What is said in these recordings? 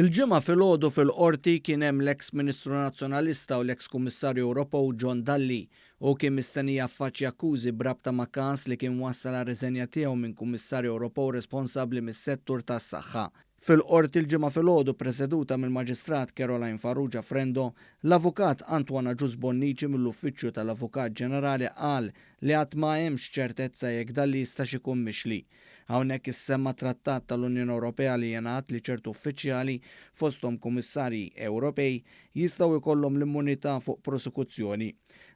Il-ġimgħa filgħodu fil-qorti kien hemm l-eks Ministru Nazzjonalista u l-eks Kummissarju Ewropew John Dalli u kien mistennija affaċċja akkużi brabta ma' każ li kien wassal għar riżenja tiegħu minn Kummissarju Ewropew responsabbli mis-settur tas-saħħa. Fil-qorti l-ġimgħa filgħodu preseduta mill-Maġistrat Caroline Farrugia Frendo, l-Avukat Antwana Ġus Bonnici mill-Uffiċċju tal-Avukat Ġenerali qal li qatt ma hemmx ċertezza jekk Dalli jistax ikun mixli. Hawnhekk issemma trattat tal-Unjoni Ewropea li jingħad li ċertu uffiċjali fosthom kummissarji Ewropej jistgħu jkollhom l-immunità fuq prosekuzzjoni.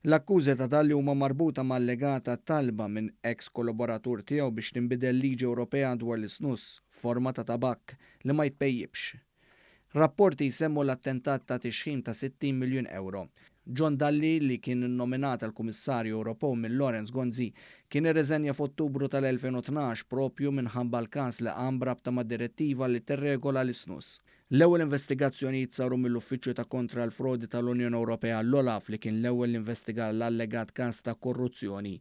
L-akkużi ta' Dalli huma marbuta mal-legata talba minn eks kollaboratur tiegħu biex tinbidel liġi Ewropea dwar l-isnuss forma ta' tabakk li ma jitpejjibx. Rapporti jsemmu l-attentat ta' tixħim ta' 60 miljun euro. John Dalli li kien nominat għal Kummissarju Ewropew minn Lorenz Gonzi kien irreżenja f'Ottubru tal-2012 propju minħabba l-każ li qam brabta ma' direttiva li tirregola l-isnuss. L-ewwel investigazzjonijiet saru mill-Uffiċċju ta' kontra l-Frodi tal-Unjoni Ewropea l-Olaf li kien l-ewwel investiga l-allegat każ ta' korruzzjoni.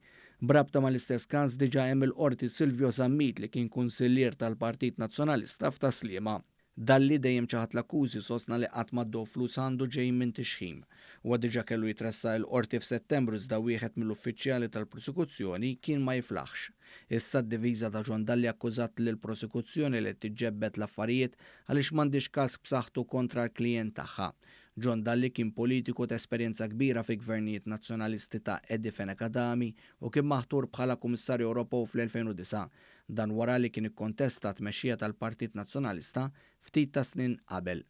Brabta mal-istess każ diġà hemm il-qorti Silvio Zammit li kien kunsillier tal-Partit Nazzjonalista f'Taslima. Dalli dejjem ċaħat l-akkużi sostna li qatt m'għaddew flus għandu ġej minn tixħim. Huwa diġà kellu jitressa l-qorti f'Settembru iżda wieħed mill-uffiċjali tal-prosekuzzjoni kien ma jiflaħx. Issa d-diviża ta' John Dalli akkużat lill prosekuzzjoni li tiġġebbed l-affarijiet għaliex m'għandix każ b'saħħtu kontra l-klijent tagħha. John Dalli kien politiku ta' esperjenza kbira fi gvernijiet nazzjonalisti ta' Edi Fenekadami u kien maħtur bħala Kummissarju Ewropew fl-2009, dan wara li kien ikkontesta tmexxija tal-Partit Nazzjonalista ftit ta' snin qabel.